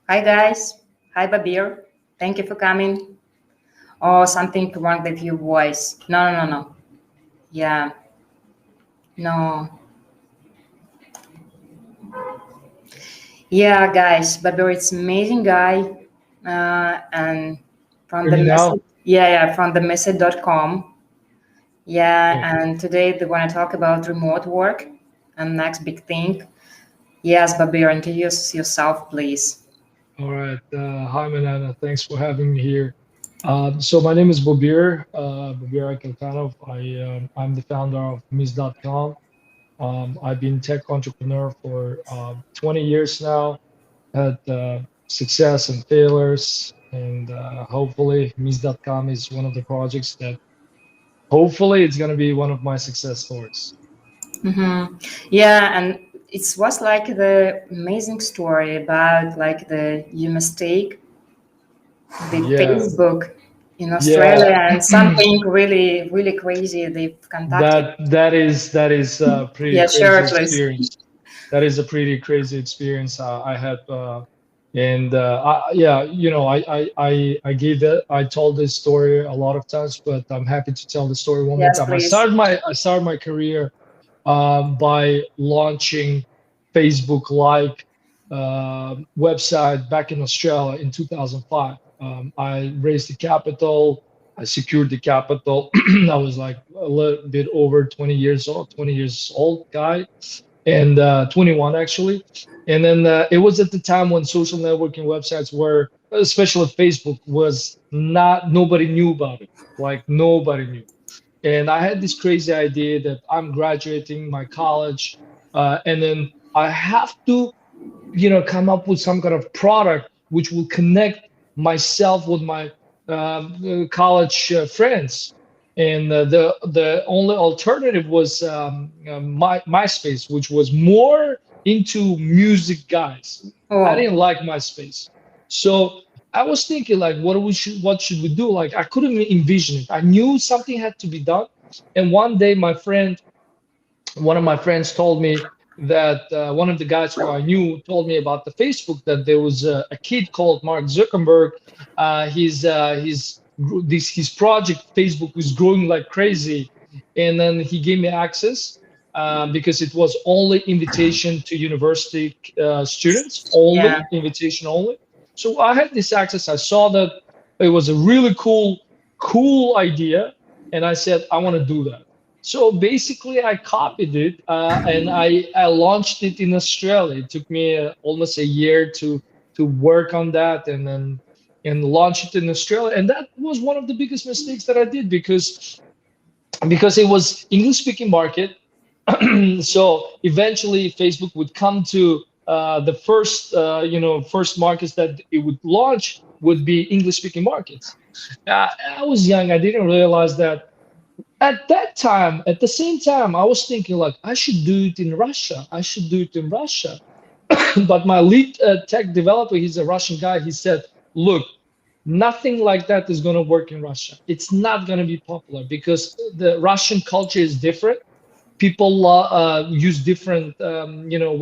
Hi guys. Hi Babir. Thank you for coming. Oh, something wrong with your voice. No, no, no, no. Yeah. No. Yeah, guys. Babir, it's amazing guy. And from Hear the me now? message. Yeah, from the message.com. Yeah, Okay. and today they want to talk about remote work and next big thing. Yes, Babir, introduce yourself, please. All right. Hi, Manana. Thanks for having me here. So my name is Bobir, Bobir Akilkhanov. I'm the founder of Miss.com. I've been tech entrepreneur for 20 years now. Had success and failures, and hopefully Miss.com is one of the projects that hopefully it's going to be one of my success stories. Mm-hmm. Yeah, and it was like the amazing story about like the you mistake the Yeah, Facebook in Australia yeah. and something really really crazy they've contacted. That is a pretty Yeah, crazy sure, please. experience. That is a pretty crazy experience I had, and yeah, I gave it. I told this story a lot of times, but I'm happy to tell the story one more Yes, time. please. I started my career by launching Facebook like website back in Australia in 2005. I raised the capital. I secured the capital. I was like a little bit over 20 years old guy, and 21 actually. And then it was at the time when social networking websites were, especially Facebook, was not, nobody knew about it. Like nobody knew. And I had this crazy idea that I'm graduating my college, and then I have to, come up with some kind of product which will connect myself with my college friends. And the only alternative was MySpace, which was more into music guys. I Oh. didn't like MySpace, so I was thinking like, what should we do? Like I couldn't envision it. I knew something had to be done. And one day, one of my friends told me that one of the guys who I knew told me about the Facebook, that there was a kid called Mark Zuckerberg. His project Facebook was growing like crazy, and then he gave me access because it was only invitation to university students, Yeah. only invitation only. So I had this access. I saw that it was a really cool idea, and I said I want to do that. So basically, I copied it and I launched it in Australia. It took me almost a year to work on that and launch it in Australia. And that was one of the biggest mistakes that I did because it was English speaking market. So eventually, Facebook would come to the first first markets that it would launch would be English speaking markets. I was young. I didn't realize that at that time, at the same time, I was thinking like I should do it in Russia. I should do it in Russia. But my lead tech developer, he's a Russian guy. He said, "Look, nothing like that is going to work in Russia. It's not going to be popular because the Russian culture is different. People use different,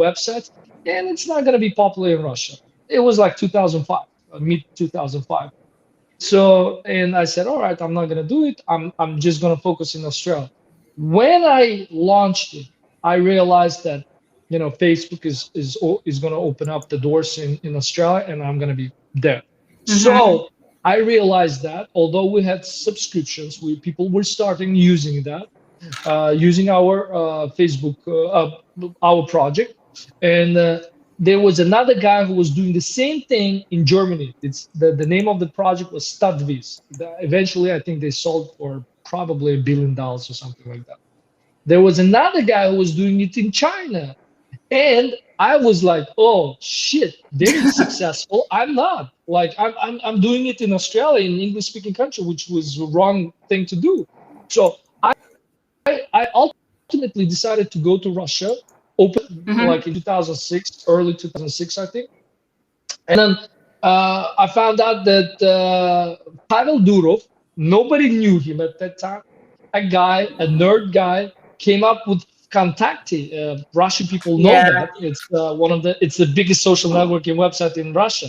websites, and it's not going to be popular in Russia." It was like 2005, mid 2005. So, and I said, all right, I'm not gonna do it. I'm just gonna focus in Australia. When I launched it, I realized that Facebook is gonna open up the doors in Australia, and I'm gonna be there. Mm-hmm. So I realized that although we had subscriptions, people were starting using that, using our Facebook, our project, and there was another guy who was doing the same thing in Germany. It's the name of the project was Stadtwiz. Eventually, I think they sold for probably $1 billion or something like that. There was another guy who was doing it in China, and I was like, "Oh shit, they're successful. I'm not. Like, I'm doing it in Australia, in English speaking country, which was the wrong thing to do." So I ultimately decided to go to Russia, open Mm-hmm. like in 2006, early 2006, I think. And then I found out that Pavel Durov, nobody knew him at that time. A nerd guy, came up with Kontakte. Russian people know Yeah. that it's it's the biggest social networking website in Russia.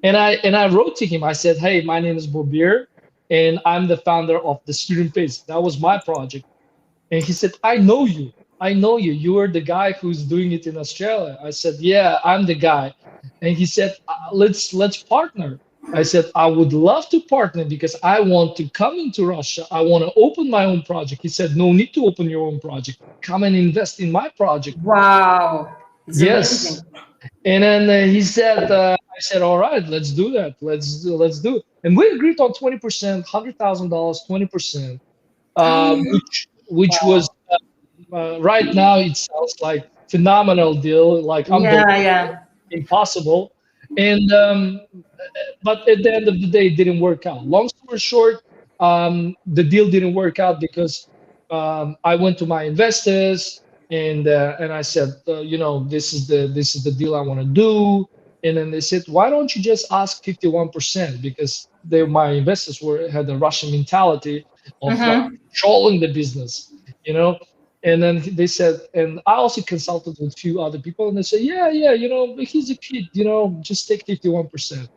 And I wrote to him. I said, "Hey, my name is Bobir, and I'm the founder of the student page. That was my project." And he said, "I know you. I know you. You are the guy who's doing it in Australia." I said, "Yeah, I'm the guy." And he said, "Let's partner." I said, "I would love to partner because I want to come into Russia. I want to open my own project." He said, "No need to open your own project. Come and invest in my project." Wow, it's Yes. amazing. And then he said, "I said, all right, let's do that. Let's do it." And we agreed on 20%, $100,000, 20%, which was Wow. right now it sounds like phenomenal deal, like unbelievable, Yeah, yeah. impossible. And but at the end of the day, it didn't work out. Long story short, the deal didn't work out because I went to my investors and I said, this is the deal I want to do. And then they said, why don't you just ask 51%? Because my investors had a Russian mentality of like Mm-hmm. controlling the business, you know. And then they said, and I also consulted with a few other people, and they said, yeah, yeah, he's a kid, just take 51%.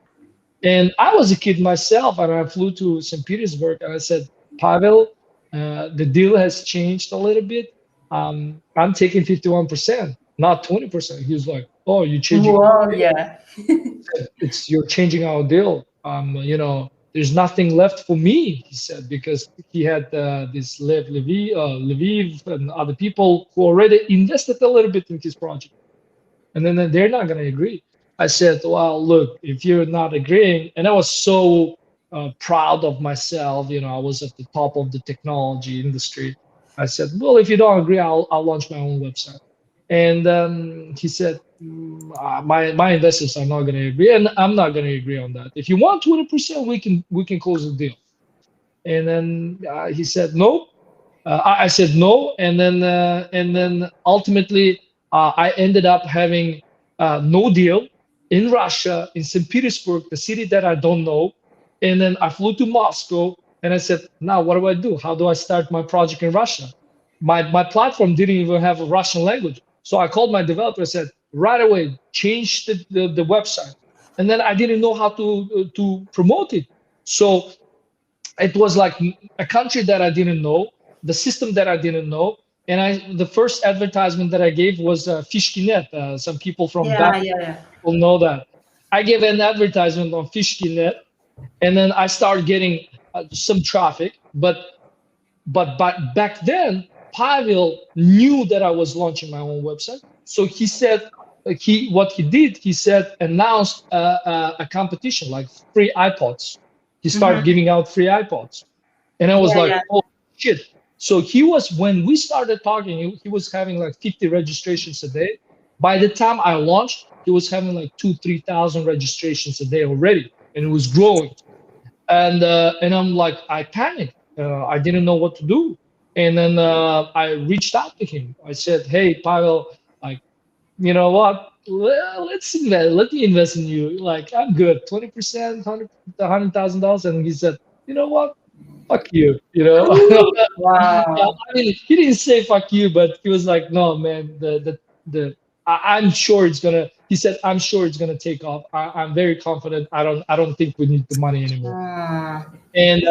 And I was a kid myself, and I flew to St. Petersburg, and I said, Pavel, the deal has changed a little bit. I'm taking 51%, not 20%. He was like, oh, you're changing our Wow, deal. yeah. You're changing our deal. There's nothing left for me, he said, because he had this Lviv and other people who already invested a little bit in his project, and then they're not going to agree. I said, well, look, if you're not agreeing, and I was so proud of myself, I was at the top of the technology industry. I said, well, if you don't agree, I'll launch my own website. And he said, my investors are not going to agree, and I'm not going to agree on that. If you want 20%, we can close the deal. And then he said no. I said no, and then ultimately I ended up having no deal in Russia, in St. Petersburg, the city that I don't know. And then I flew to Moscow, and I said, now what do I do? How do I start my project in Russia? My platform didn't even have a Russian language. So I called my developer and said, right away, change the website. And then I didn't know how to promote it. So it was like a country that I didn't know, the system that I didn't know. And the first advertisement that I gave was Fishkinet. Some people from Yeah, back yeah, yeah. will know that. I gave an advertisement on Fishkinet, and then I started getting some traffic. But back then, Pavel knew that I was launching my own website. So he said, he said, announced a competition like free iPods. He started Mm-hmm. giving out free iPods. And I was Yeah, like, yeah. oh shit. So when we started talking, he was having like 50 registrations a day. By the time I launched, he was having like 3,000 registrations a day already, and it was growing. And I'm like, I panicked. I didn't know what to do. And then I reached out to him. I said, hey, Pavel, like, you know what? Let's invest. Let me invest in you. Like, I'm good. 20%, $100,000. And he said, you know what? Fuck you. Wow. I mean, he didn't say fuck you, but he was like, no, man, I'm sure it's gonna. He said, I'm sure it's gonna take off. I'm very confident. I don't think we need the money anymore. Ah, And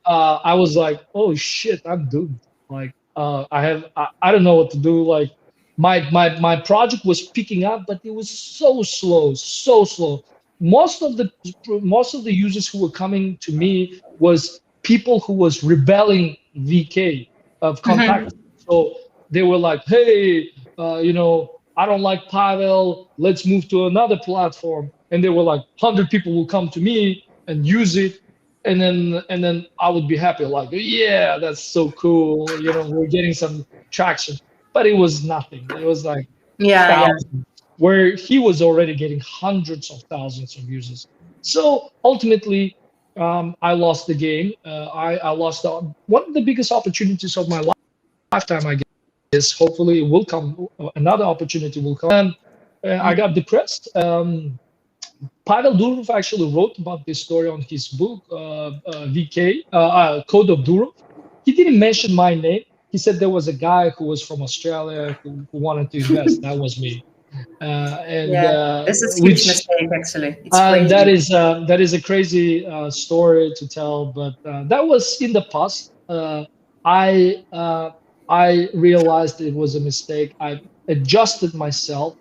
I was like, oh shit, I'm doomed. Like, I don't know what to do. Like, my project was picking up, but it was so slow, so slow. Most of the users who were coming to me was people who was rebelling VK of contact. mhm. So they were like, hey, I don't like Pavel. Let's move to another platform. And they were like, 100 people will come to me and use it, and then I would be happy, like, yeah, that's so cool. We're getting some traction, but it was nothing. It was like Yeah, yeah. thousands, where he was already getting hundreds of thousands of users. So ultimately, I lost the game. I lost one of the biggest opportunities of my lifetime, I guess. Hopefully, it will come. Another opportunity will come. And I got depressed. Pavel Durov actually wrote about this story on his book, VK, Code of Durov. He didn't mention my name. He said there was a guy who was from Australia who wanted to invest. That was me. And Yeah, this is huge which mistake actually. It's crazy. that is a crazy story to tell, but that was in the past. I uh, I realized it was a mistake. I adjusted myself,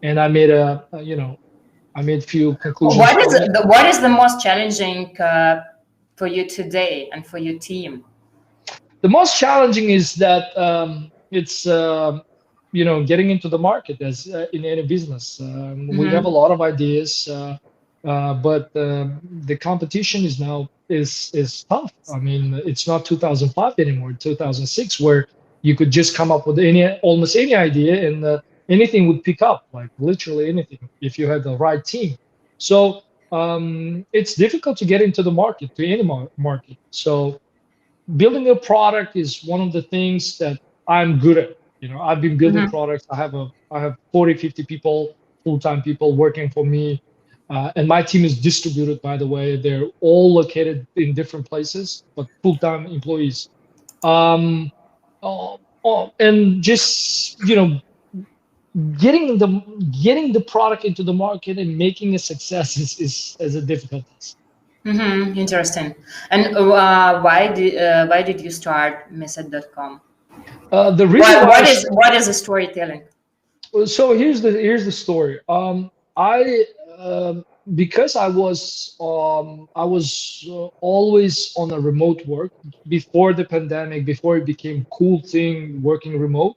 and I made I made few conclusions from it. What is the most challenging for you today and for your team? The most challenging is that it's getting into the market as in any business. We have a Mm-hmm. lot of ideas, but the competition is now is tough. I mean, it's not 2005 anymore, 2006, where you could just come up with almost any idea, and anything would pick up, like literally anything, if you had the right team. So it's difficult to get into the market, to any market. So building a product is one of the things that I'm good at. I've been building Mm-hmm. products. I have 40, 50 people, full-time people working for me. And my team is distributed, by the way. They're all located in different places, but full-time employees. Um, and just, getting the product into the market and making a success is a difficult task. Mm-hmm. Interesting. And why did you start Method.com? The reason why What is the storytelling? so here's the story. I Because I was always on a remote work before the pandemic, before it became cool thing working remote.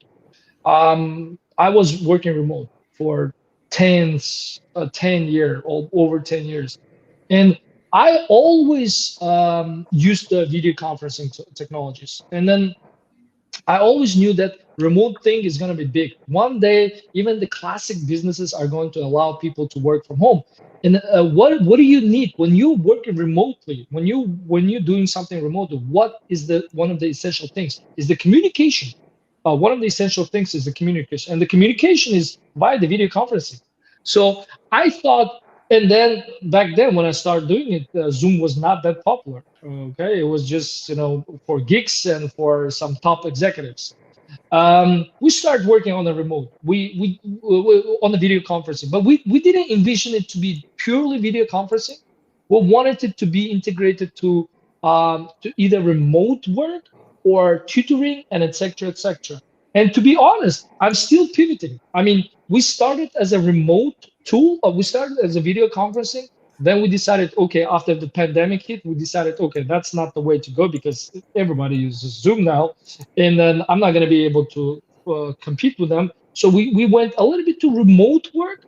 I was working remote for 10 years, over 10 years, and I always used the video conferencing technologies, and then I always knew that remote thing is going to be big. One day, even the classic businesses are going to allow people to work from home. And what do you need when you work remotely? When you're doing something remotely, what is the one of the essential things? Is the communication. One of the essential things is the communication, and the communication is via the video conferencing. So I thought, and then back then when I started doing it, Zoom was not that popular. Okay, it was just for geeks and for some top executives. We started working on the remote. We on the video conferencing, but we didn't envision it to be purely video conferencing. We wanted it to be integrated to either remote work or tutoring and etc. etc. And to be honest, I'm still pivoting. I mean, we started as a remote tool, or we started as a video conferencing. Then we decided, okay, after the pandemic hit, we decided, okay, that's not the way to go because everybody uses Zoom now, and then I'm not going to be able to compete with them. So we went a little bit to remote work,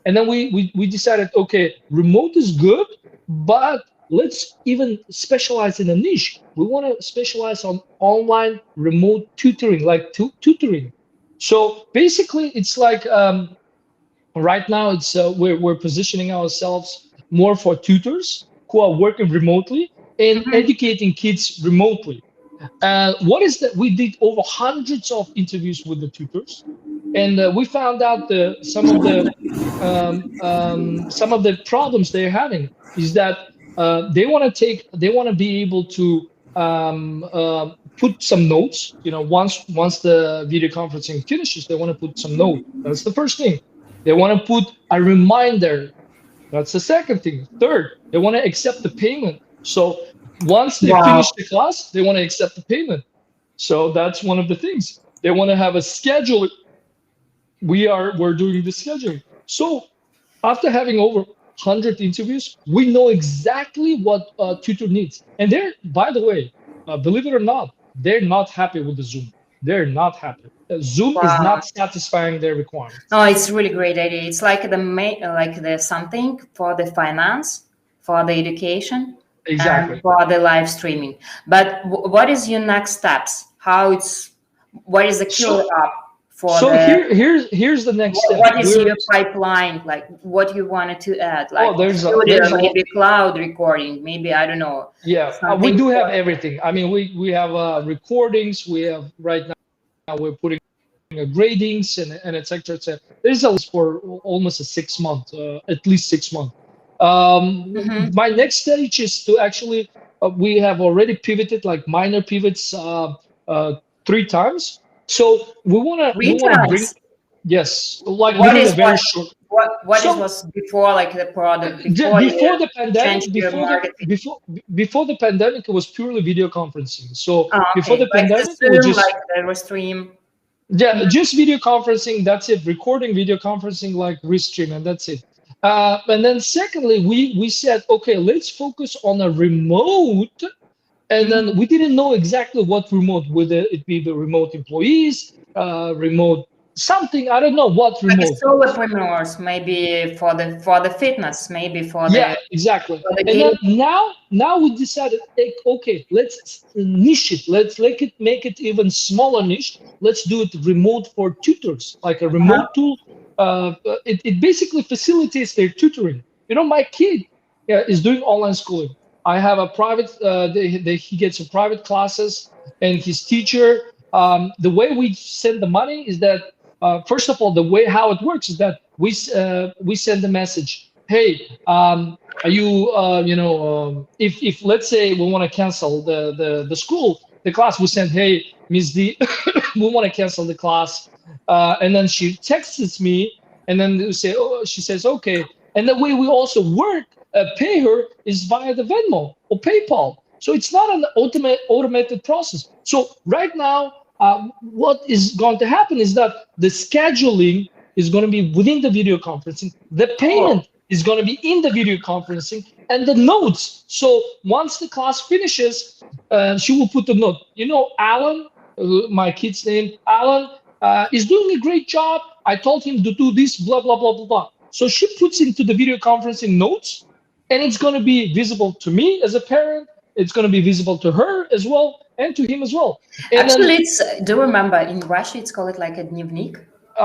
and then we decided, okay, remote is good, but let's even specialize in a niche. We want to specialize on online remote tutoring, like tutoring. So basically, it's like right now it's we're positioning ourselves more for tutors who are working remotely and Mm-hmm. educating kids remotely. What is that? We did over hundreds of interviews with the tutors, and we found out some of the problems they're having is that they want to be able to put some notes. Once the video conferencing finishes, they want to put some note. That's the first thing. They want to put a reminder. That's the second thing. Third, they want to accept the payment. So once they Wow. finish the class, they want to accept the payment. So that's one of the things. They want to have a schedule. We're doing the scheduling. So after having over 100 interviews, we know exactly what a tutor needs. And they're, by the way, believe it or not, they're not happy with the Zoom. They're not happy. Zoom is Wow. not satisfying their requirements. No, it's really great idea. It's like the something for the finance, for the education, and Exactly. for the live streaming. But what is your next steps? What is the killer So app for so the here's the next step. what is your pipeline? Like what you wanted to add? Like studio, There's a lot. maybe cloud recording, maybe I don't know, Yeah, we something do for have everything. I mean, we have recordings. We have right now we're putting gradings and etc. etc. There's a list for almost a 6 month, at least 6 months. Mhm. My next stage is to actually we have already pivoted like minor pivots uh, 3 times. So we Three wanna bring times. Yes, like What within a is very short. what is So was before, like the product, before before you the pandemic, changed your marketing? before the pandemic, it was purely video conferencing. So Oh, before okay, the like the pandemic, we Zoom, like just the Restream. yeah, just video conferencing. That's it. Recording video conferencing like Restream, and that's it. And then secondly, we said, okay, let's focus on a remote. And then we didn't know exactly what remote, whether it be the remote employees, remote something. I don't know what Like remote. solopreneurs, maybe for the fitness, maybe Yeah, exactly. for the And then game. now we decided, okay, let's niche it. Let's make it even smaller niche. Let's do it remote for tutors, like a Uh-huh. remote tool. It basically facilitates their tutoring. You know, my kid, yeah, is doing online schooling. I have a private. He gets a private classes, and his teacher. The way we send the money is that first of all, the way how it works is that we send the message. Hey, are you if let's say we want to cancel the school, the class, we send, hey, Miss D, we want to cancel the class, and then she texts me, and then we say, oh, she says okay, and the way we also work, pay her is via the Venmo or PayPal. So it's not an automated process. So right now, what is going to happen is that the scheduling is going to be within the video conferencing. The Oh, payment is going to be in the video conferencing, and the notes. So once the class finishes, she will put the note. You know, Alan, my kid's name, Alan, is doing a great job. I told him to do this, blah, blah, blah, blah, blah. So she puts into the video conferencing notes, and it's going to be visible to me as a parent. It's going to be visible to her as well, and to him as well. And then, actually, it's. Do you remember in Russia it's called like a dnevnik?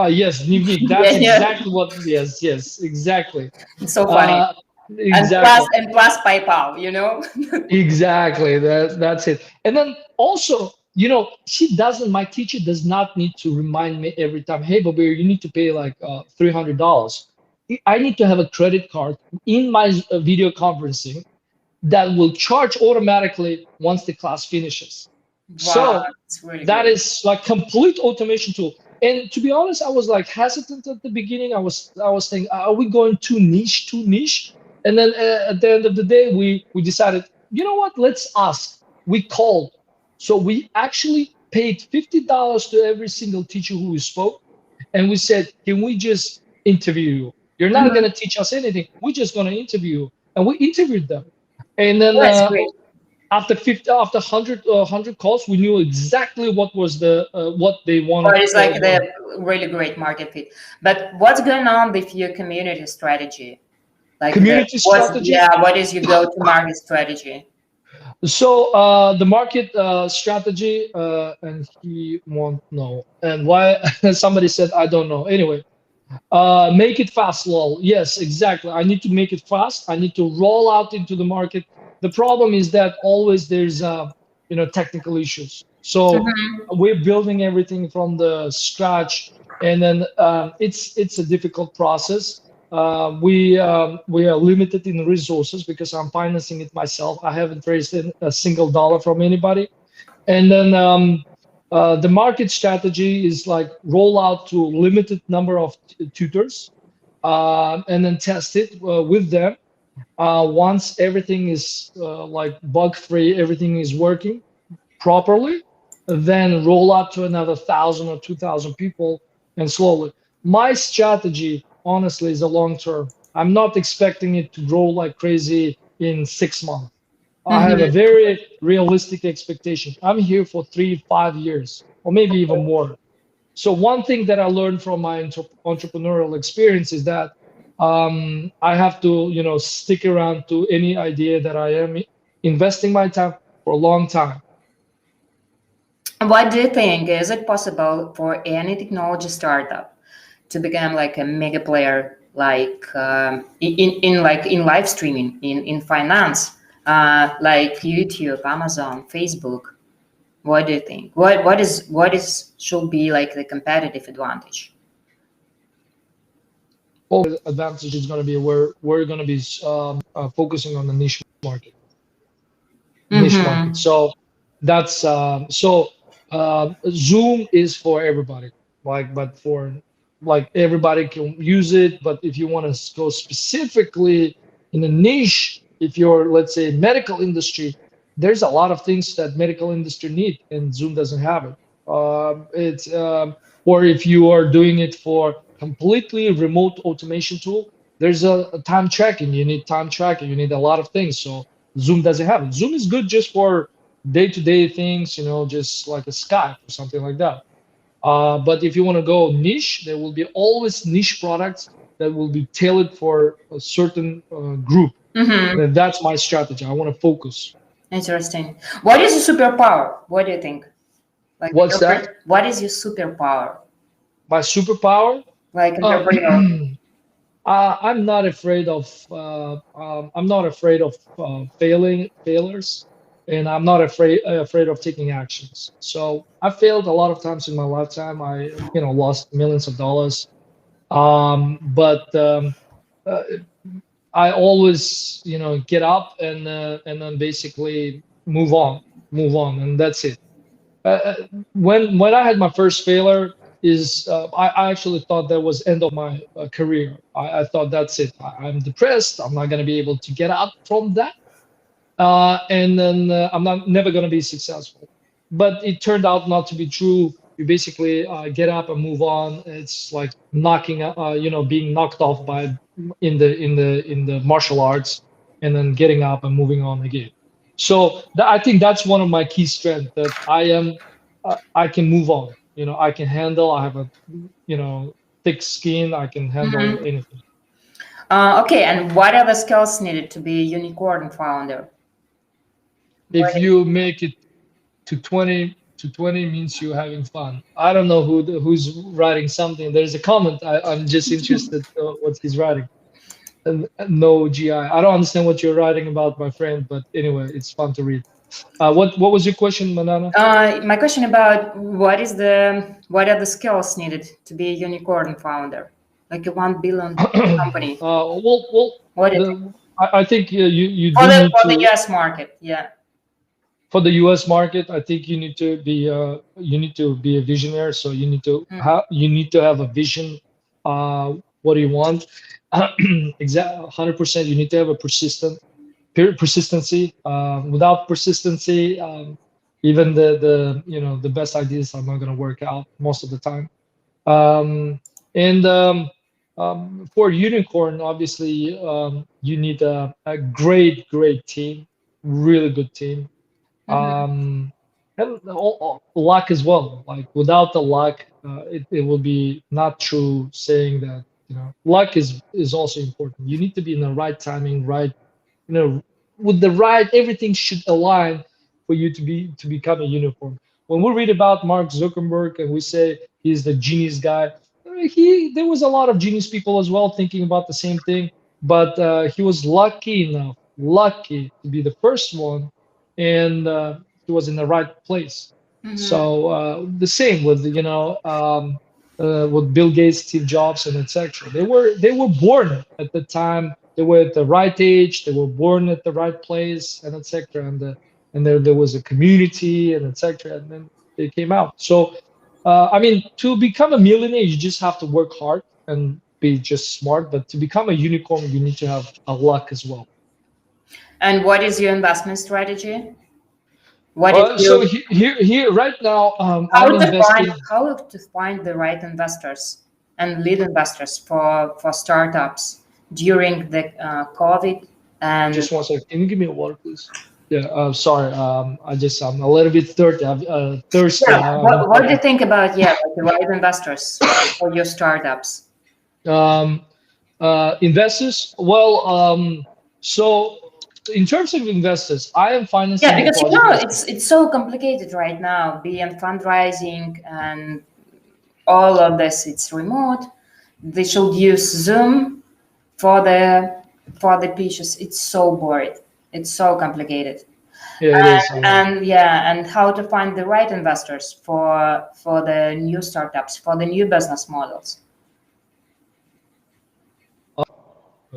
yes, Nivnik, Yeah, that's yeah. exactly what, yes, exactly. It's so funny. Uh, exactly. And plus PayPal, you know. Exactly. That's it. And then also, you know, my teacher does not need to remind me every time, hey, Bobir, you need to pay like $300. I need to have a credit card in my video conferencing that will charge automatically once the class finishes. Wow, So it's really that great. is like complete automation tool. And to be honest, I was like hesitant at the beginning. I was thinking, are we going too niche, too niche? And then at the end of the day, we decided, you know what? Let's ask. We called, so we actually paid $50 to every single teacher who we spoke, and we said, can we just interview you? You're not Mhm. going to teach us anything. We're just going to interview you, and we interviewed them. And then That's great. after 50, after 100 calls, we knew exactly what was what they wanted. Or it's like the really great market fit. But what's going on with your community strategy? Like the Community strategy. what is your go-to-market strategy? So the market strategy, and he won't know. And why? Somebody said I don't know. Anyway, make it fast, lol. Yes, exactly. I need to make it fast. I need to roll out into the market. The problem is that always there's technical issues. So Mhm. we're building everything from the scratch, and then it's a difficult process. We are limited in resources because I'm financing it myself. I haven't raised a single dollar from anybody. And then the market strategy is like roll out to limited number of tutors, and then test it with them. Once everything is like bug free, everything is working properly, then roll out to another 1,000 or 2,000 people, and slowly. My strategy, honestly, is a long term. I'm not expecting it to grow like crazy in 6 months. I have a Mhm. very realistic expectation. I'm here for 3, 5 years, or maybe even more. So one thing that I learned from my entrepreneurial experience is that I have to, stick around to any idea that I am investing my time for a long time. What do you think? Is it possible for any technology startup to become like a mega player, like in live streaming, in finance, like YouTube, Amazon, Facebook? What do you think? What is should be like the competitive advantage? All advantage is going to be where we're going to be focusing on the niche market. Mm-hmm. So that's Zoom is for everybody, like, but for like everybody can use it. But if you want to go specifically in a niche, if you're, let's say, medical industry, there's a lot of things that medical industry need, and Zoom doesn't have it. It's Or if you are doing it for completely remote automation tool, there's a time tracking. You need time tracking. You need a lot of things. So Zoom doesn't have it. Zoom is good just for day-to-day things, just like a Skype or something like that. But if you want to go niche, there will be always niche products that will be tailored for a certain group. Mm-hmm. And that's my strategy. I want to focus. Interesting. What is your superpower? What do you think? Like, What's that? what is your superpower? My superpower? Like entrepreneur. I'm not afraid of failures, and I'm not afraid of taking actions. So I failed a lot of times in my lifetime. I lost millions of dollars, but uh, I always get up and then basically move on, and that's it. When I had my first failure, I actually thought that was end of my career. I thought that's it. I'm depressed. I'm not going to be able to get out from that, and then I'm not never going to be successful. But it turned out not to be true. You basically get up and move on. It's like being knocked off by in the martial arts, and then getting up and moving on again. So I think that's one of my key strengths, that I can move on. I can handle. I have a thick skin. I can handle Mm-hmm. anything. Okay, and what are the skills needed to be a unicorn founder? If you make it to 20 means you're having fun. I don't know who's writing something. There's a comment. I'm just interested what he's writing. And no GI. I don't understand what you're writing about, my friend. But anyway, it's fun to read. What was your question, Manana? My question about what are the skills needed to be a unicorn founder, like a 1 billion company? What do you think? I think you For do need the to. US market, yeah. For the US market, I think you need to be a visionary. So you need to have a vision. What do you want? Exactly, 100%. You need to have a persistency. Without persistency, even the best ideas are not going to work out most of the time. And for unicorn, obviously, you need a great team, really good team, Mm-hmm. and luck as well. Like without the luck, it will be not true saying that luck is also important. You need to be in the right timing, right, you know with the right, everything should align for you to become a unicorn. When we read about Mark Zuckerberg and we say he's the genius guy, there was a lot of genius people as well thinking about the same thing, but he was lucky to be the first one, and he was in the right place. Mm-hmm. So the same with Bill Gates, Steve Jobs, and etc. They were born at the time. They were at the right age. They were born at the right place, and etc. And there was a community, and etc. And then they came out. So I mean, to become a millionaire, you just have to work hard and be just smart. But to become a unicorn, you need to have a luck as well. And what is your investment strategy? What did So you here right now, I'm investing. how to find the right investors and lead investors for startups during the COVID and Just one second. Can you give me a water, please? Yeah. Sorry. I'm a little bit thirsty. Thirsty. yeah. What do you think about like the right investors for your startups? Um, Investors. Well, so in terms of investors, I am financing Yeah, the because project. it's so complicated right now, being fundraising and all of this. It's remote. They should use Zoom for the pitches. It's so boring. It's so complicated. Yeah, it is. I know. And how to find the right investors for the new startups, for the new business models.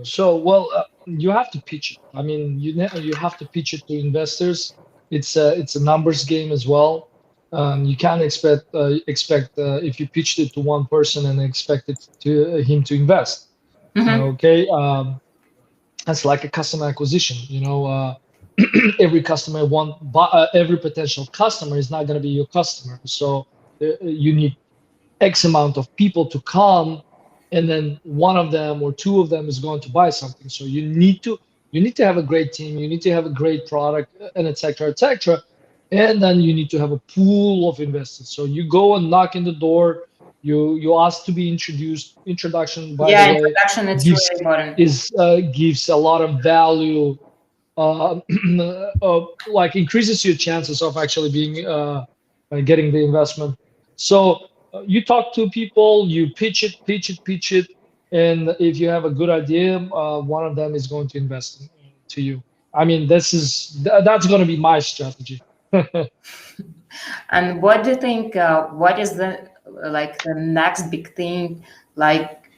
So, well, you have to pitch it. I mean, you have to pitch it to investors. It's a numbers game as well. You can't expect if you pitched it to one person and expect it to him to invest. Okay, that's like a customer acquisition. Every customer every potential customer is not going to be your customer. So you need X amount of people to come, and then one of them or two of them is going to buy something. So you need to have a great team, you need to have a great product, and etc. etc. And then you need to have a pool of investors. So you go and knock in the door, you ask to be introduced. Introduction, by the Yeah, way, introduction, it's gives really important. gives a lot of value, uh, like increases your chances of actually being getting the investment. So you talk to people, you pitch it, pitch it, pitch it, and if you have a good idea, one of them is going to invest to you. I mean, that's going to be my strategy. And what do you think? What is the next big thing, like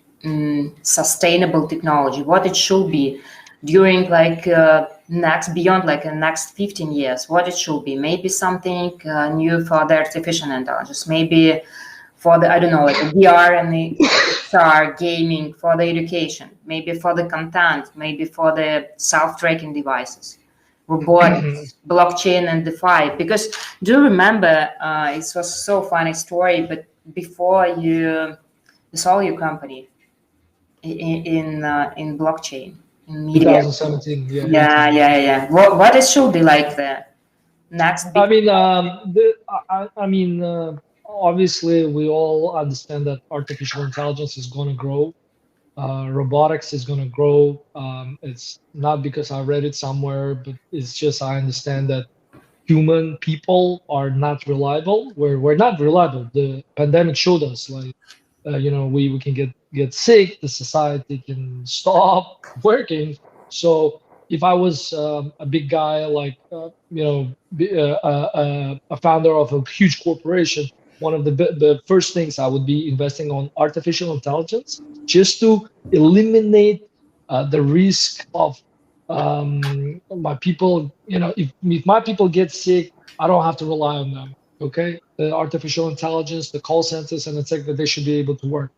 sustainable technology? What it should be during next beyond like the next 15 years? What it should be? Maybe something new for the artificial intelligence. Maybe for the, I don't know, like the VR and the XR gaming, for the education. Maybe for the content. Maybe for the self-tracking devices, robotics, blockchain, and DeFi. Because do you remember? It was so funny story. But before you sold your company in blockchain, in media. 2017, yeah. Yeah. What it should be like the next big. I mean, obviously, we all understand that artificial intelligence is going to grow. Robotics is going to grow. It's not because I read it somewhere, but it's just I understand that human people are not reliable. We're not reliable. The pandemic showed us, like, we can get sick. The society can stop working. So if I was a big guy, like a founder of a huge corporation, one of the first things I would be investing on artificial intelligence, just to eliminate the risk of my people. If my people get sick, I don't have to rely on them. Okay, the artificial intelligence, the call centers, and etc. They should be able to work.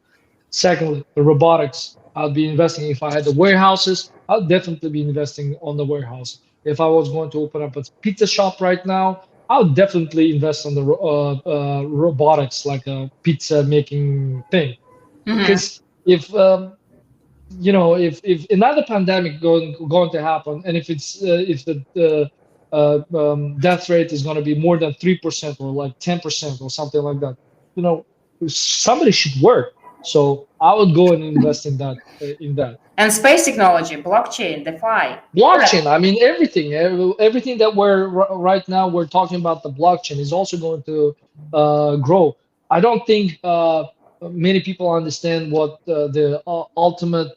Secondly, the robotics. I'll be investing. If I had the warehouses, I'll definitely be investing on the warehouse. If I was going to open up a pizza shop right now, I would definitely invest on the robotics, like a pizza making thing. Because if another pandemic going to happen, and if the death rate is going to be more than 3% or like 10% or something like that, somebody should work. So I would go and invest in that. And space technology, blockchain, DeFi. Blockchain. I mean, everything that right now we're talking about, the blockchain is also going to grow. I don't think many people understand what the ultimate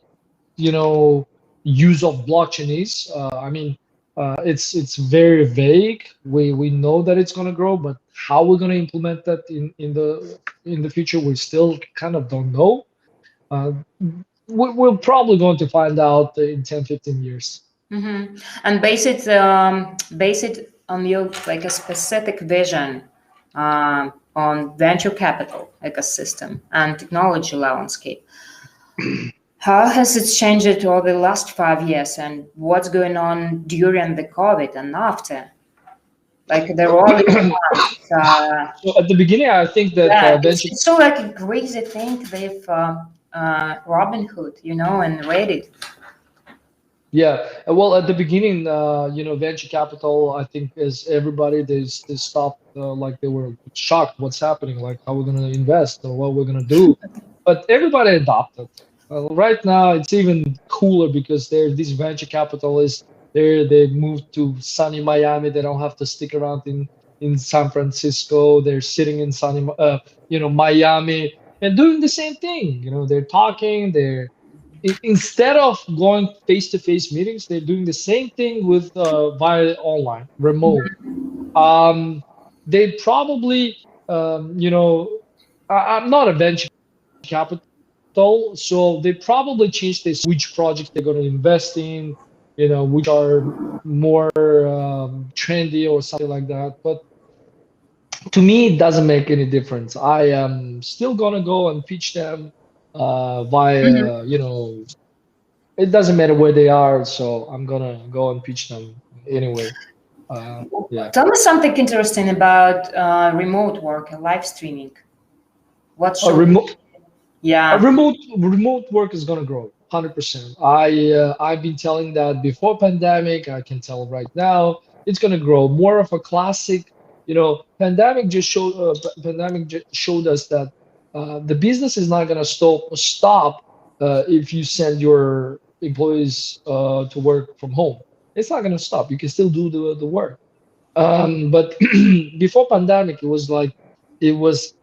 use of blockchain is. I mean, it's very vague. We know that it's going to grow, but how we're going to implement that in the future, we still kind of don't know. We're probably going to find out in 10-15 years. And base it on your like a specific vision on venture capital ecosystem and technology landscape. How has it changed over the last 5 years, and what's going on during the COVID and after? Like the rolling So at the beginning, I think that it's so like a crazy thing with Robinhood, and Reddit. Yeah, well, at the beginning, venture capital, I think, as everybody, they stopped, like they were shocked, what's happening, like how we're going to invest or what we're going to do. But everybody adopted. Right now, it's even cooler because these venture capitalists. They moved to sunny Miami. They don't have to stick around in San Francisco. They're sitting in sunny, Miami, and doing the same thing. They're talking. Instead of going face-to-face meetings, they're doing the same thing with via online, remote. They probably, I'm not a venture capital, so they probably changed this, which projects they're going to invest in, which are more trendy or something like that. But To me, it doesn't make any difference. I am still gonna go and pitch them Mhm. via, it doesn't matter where they are, so I'm gonna go and pitch them anyway. Yeah. Tell me something interesting about remote work and live streaming. What A should remote a yeah. remote work is gonna grow 100%. I've been telling that before pandemic. I can tell right now it's gonna grow more of a classic. Pandemic just showed us that the business is not gonna stop if you send your employees to work from home. It's not gonna stop. You can still do the work. But before pandemic, it was like it was.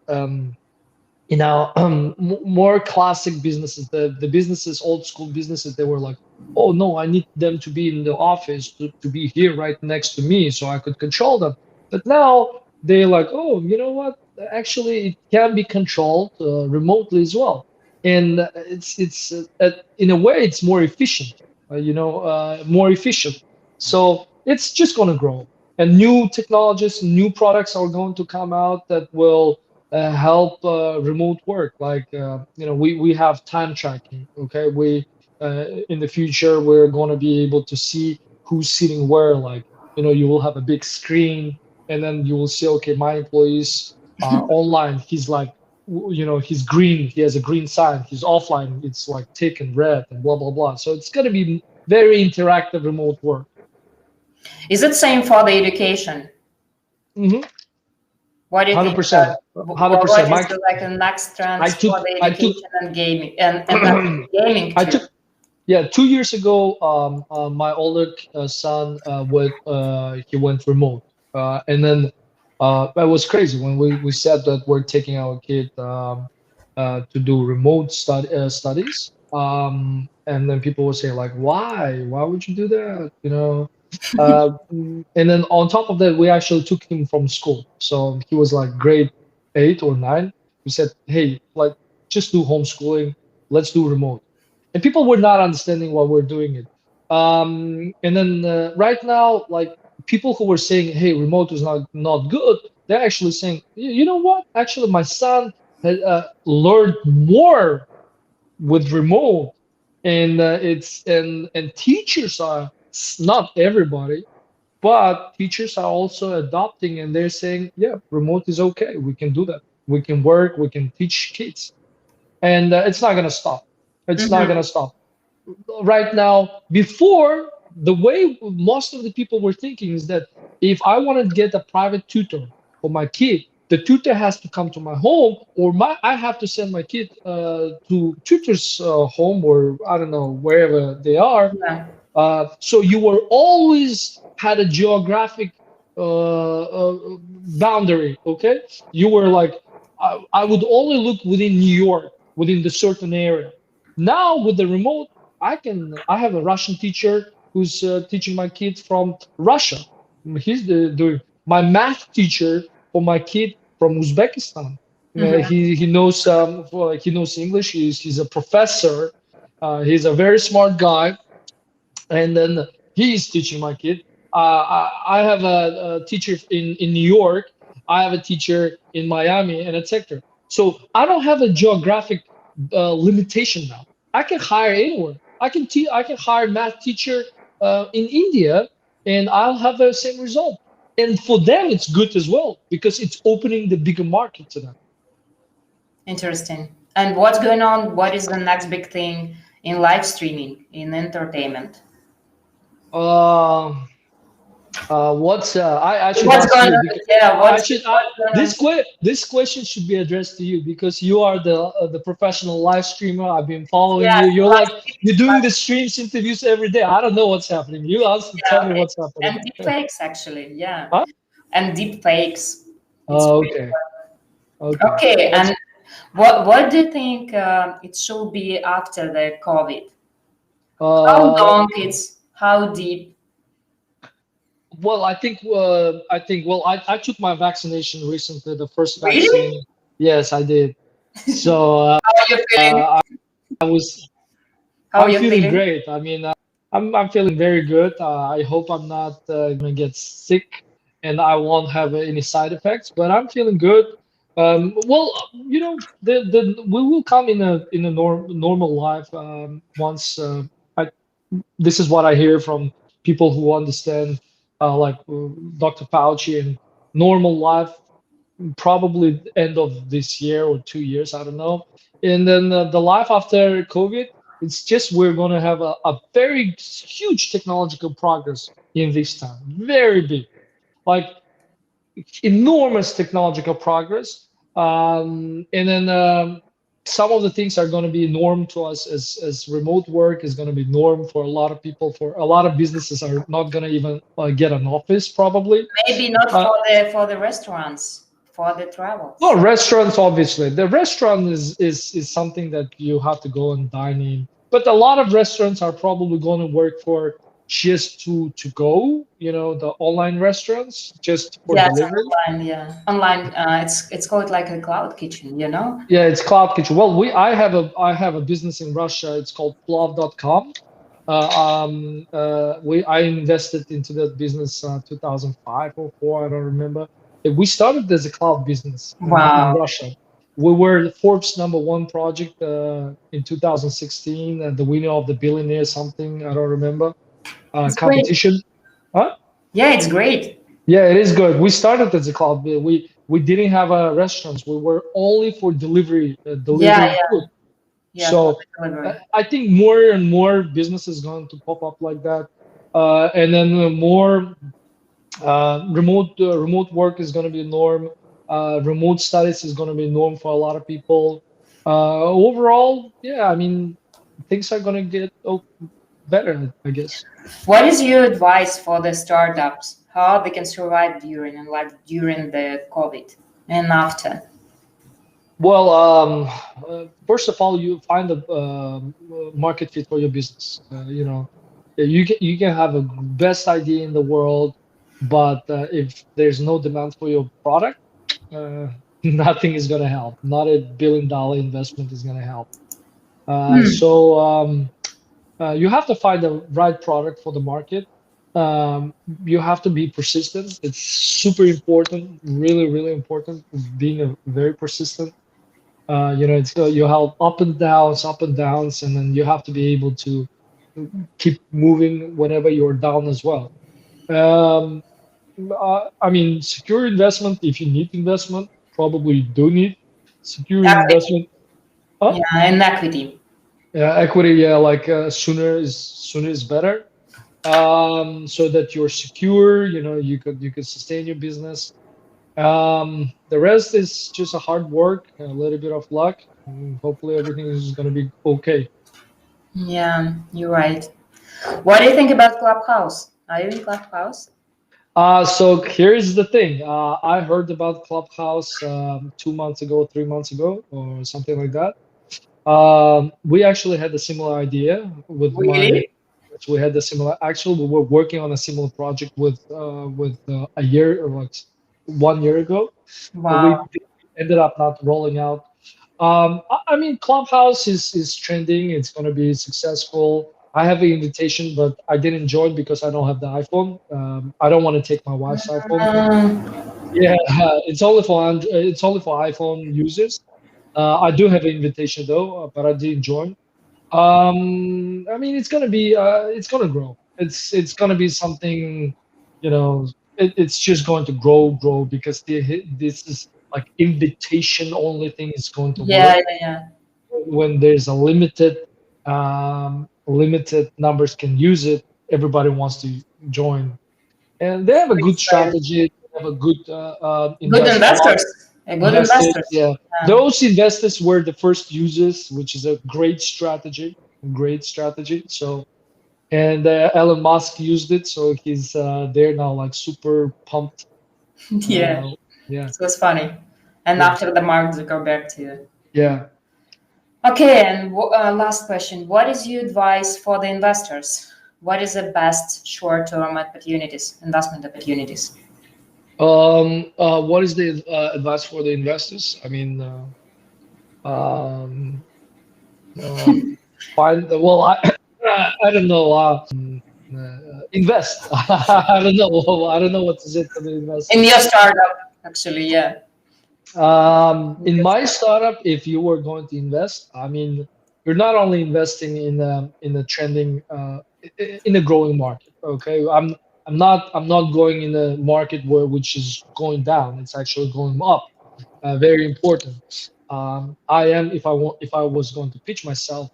More classic businesses, the businesses, old school businesses, they were like, oh no, I need them to be in the office, to be here right next to me so I could control them. But now they're like, oh, you know what, actually it can be controlled remotely as well. And in a way it's more efficient, more efficient. So it's just going to grow, and new technologies, new products are going to come out that will help remote work. Like we have time tracking. Okay, we in the future we're going to be able to see who's sitting where. Like you will have a big screen, and then you will see, okay, my employees are online. He's like, he's green. He has a green sign. He's offline. It's like tick and red and blah blah blah. So it's going to be very interactive remote work. Is it same for the education? Mm-hmm. What do you think? 100%. What 100%. is the like the next I trends took for the I took education and gaming and actually gaming I too? took Yeah, 2 years ago, my older son he went remote, and then that was crazy when we said that we're taking our kid to do remote studies, and then people would say like, why would you do that? And then on top of that, we actually took him from school, so he was like grade 8 or 9. We said, hey, like just do homeschooling, let's do remote, and people were not understanding why we're doing it. And then right now, like people who were saying, "Hey, remote is not good," they're actually saying, You know what? Actually, my son had learned more with remote, and teachers are not everybody, but teachers are also adopting, and they're saying, "Yeah, remote is okay. We can do that. We can work. We can teach kids." And it's not gonna stop. It's not Mhm. gonna stop right now. Before, the way most of the people were thinking is that if I want to get a private tutor for my kid, the tutor has to come to my home, or I have to send my kid to tutor's home, or I don't know, wherever they are. Yeah. So you were always had a geographic boundary. Okay, you were like, I would only look within New York, within the certain area. Now with the remote, I have a Russian teacher who's teaching my kids from Russia. He's doing my math teacher for my kid from Uzbekistan. Mhm. He knows English. He's a professor. He's a very smart guy, and then he's teaching my kid. I have a teacher in New York. I have a teacher in Miami, and etc. So I don't have a geographic limitation now. I can hire anywhere. I can hire math teacher in India, and I'll have the same result. And for them, it's good as well because it's opening the bigger market to them. Interesting. And what's going on? What is the next big thing in live streaming, in entertainment? Um, I should What's ask going you on? because Yeah, I what's going on? this question should be addressed to you because you are the professional live streamer. I've been following Yeah, you. You're like you're doing the live, streams interviews every day. I don't know what's happening. You answer, tell yeah, me what's happening. and deep fakes actually, yeah, Huh? and deep fakes. It's Oh, pretty okay, fun. okay. Okay. That's And what do you think it should be after the COVID? How uh long it's? How deep? well, I took my vaccination recently, the first Really? vaccine. Yes, I did. So How are you feeling? I was How are I'm you feeling feeling? great. I mean, I'm feeling very good. I hope I'm not gonna get sick and I won't have any side effects. But I'm feeling good. Well, the we will come in a normal life once. I This is what I hear from people who understand, like Dr. Fauci, and normal life probably the end of this year or 2 years, I don't know. And then the life after COVID, it's just we're going to have a very huge technological progress in this time, very big, like enormous technological progress. And then some of the things are going to be norm to us, as remote work is going to be norm for a lot of people. For a lot of businesses are not going to even get an office probably. Maybe not for the restaurants, for the No, travels. restaurants, obviously. The restaurant is something that you have to go and dine in. But a lot of restaurants are probably going to work for just to go, the online restaurants just for Yes, delivery. online. Yeah, online. It's called like a cloud kitchen. You know. Yeah, it's cloud kitchen. Well, I have a business in Russia. It's called plov.com. I invested into that business 2005 or four, I don't remember. We started as a cloud business in Wow, Russia. We were the Forbes #1 project in 2016, and the winner of the billionaire something, I don't remember, it's great. competition. Huh? Yeah, it's great. Yeah, it is good. We started as a cloud. We didn't have restaurants. We were only for delivery, Yeah, delivering food. yeah, for So the delivery. I think more and more businesses going to pop up like that, and then more remote work is going to be a norm. Remote studies is going to be a norm for a lot of people. Overall, yeah, I mean, things are going to get better, I guess. What is your advice for the startups? How they can survive during the COVID and after? Well, first of all, you find a market fit for your business. You can have a best idea in the world, but if there's no demand for your product, uh, nothing is going to help. Not $1 billion investment is going to help. So you have to find the right product for the market. You have to be persistent. It's super important, really, really important, being very persistent. You have up and downs, and then you have to be able to keep moving whenever you're down as well. Um, I mean, secure investment, if you need investment, probably you do need secure Equity. investment. Huh? Yeah, and equity. Yeah, equity, yeah, like sooner is better. So that you're secure, you could sustain your business. The rest is just a hard work, a little bit of luck, and hopefully everything is going to be okay. Yeah, you're right. What do you think about Clubhouse? Are you in Clubhouse? So here's the thing. I heard about Clubhouse 2 months ago, 3 months ago, or something like that. We actually had a similar idea with my. Really? We had a similar. Actually, we were working on a similar project with a year or like 1 year ago, but we Wow. ended up not rolling out. I mean, Clubhouse is trending. It's going to be successful. I have an invitation, but I didn't join because I don't have the iPhone. I don't want to take my wife's iPhone. Um, Yeah, it's only for iPhone users. I do have an invitation though, but I didn't join. I mean, it's gonna grow. It's gonna be something, it's just going to grow because this is like invitation only thing is going to yeah, work yeah, yeah. when there's a limited numbers can use it. Everybody wants to join, and they have a good It's strategy. They have a good good a lot investors. Good investors. investors. Yeah, Yeah. those investors were the first users, which is a great strategy. Great strategy. So, and Elon Musk used it, so he's they're now like super pumped. Yeah. Uh, yeah, So it's funny. And yeah, after the Mark Zuckerberg too. yeah. Okay, and last question. What is your advice for the investors? What is the best short-term opportunities, investment opportunities? What is the advice for the investors? I mean, um, uh, find well, I I don't know. Invest. I don't know. I don't know what to say to the In investors. your startup, actually, yeah. In my startup, if you were going to invest, I mean, you're not only investing in a trending in a growing market. Okay, I'm not going in a market where which is going down. It's actually going up. Very important. I am if I was going to pitch myself,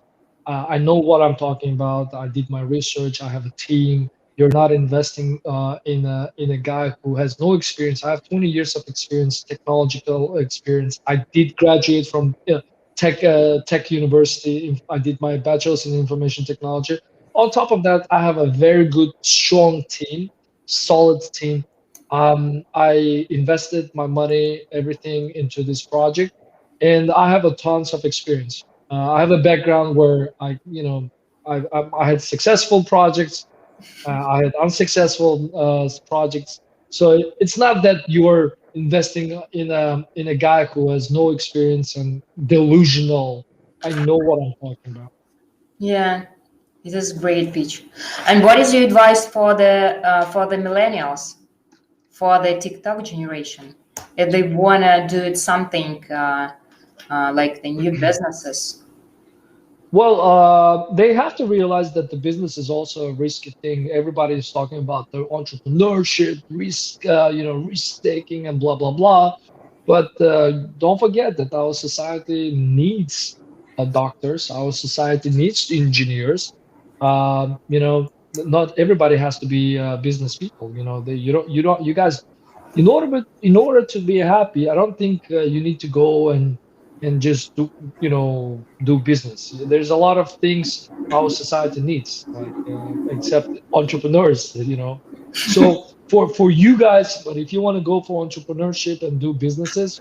I know what I'm talking about. I did my research. I have a team. You're not investing in a guy who has no experience. I have 20 years of experience, technological experience. I did graduate from tech university. I did my bachelor's in information technology. On top of that, I have a very good, strong team, solid team. I invested my money, everything into this project, and I have a tons of experience. I have a background where I had successful projects, I had unsuccessful projects. So it's not that you are investing in a guy who has no experience and delusional. I know what I'm talking about. Yeah, it is great pitch. And what is your advice for the millennials, for the TikTok generation, if they wanna do it something like the new businesses? Well, they have to realize that the business is also a risky thing. Everybody is talking about the entrepreneurship, risk, risk taking, and blah blah blah. But don't forget that our society needs doctors. Our society needs engineers. Not everybody has to be business people. You guys, in order to be happy, I don't think you need to go and just do business. There's a lot of things our society needs, like except entrepreneurs. So for you guys, but if you want to go for entrepreneurship and do businesses,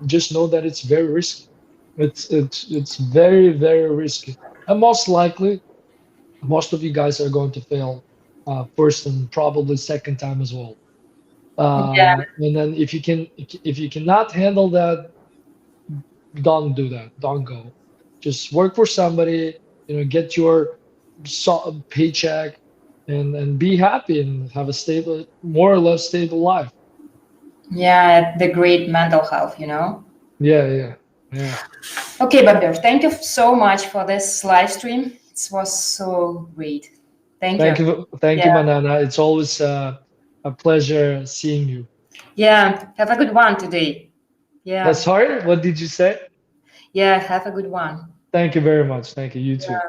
just know that it's very risky. It's very very risky, and most likely most of you guys are going to fail first and probably second time as well. Yeah, And then if you cannot handle that, don't do that. Don't go. Just work for somebody. Get your paycheck and be happy and have a stable, more or less stable life. yeah, the great mental health, you know. Yeah, yeah, yeah. Okay, Bobir, thank you so much for this live stream. It was so great. Thank you. Thank you, Yeah, Manana. It's always a pleasure seeing you. yeah. Have a good one today. Yeah, Sorry, what did you say? yeah. Have a good one. Thank you very much. Thank you. You too. Yeah.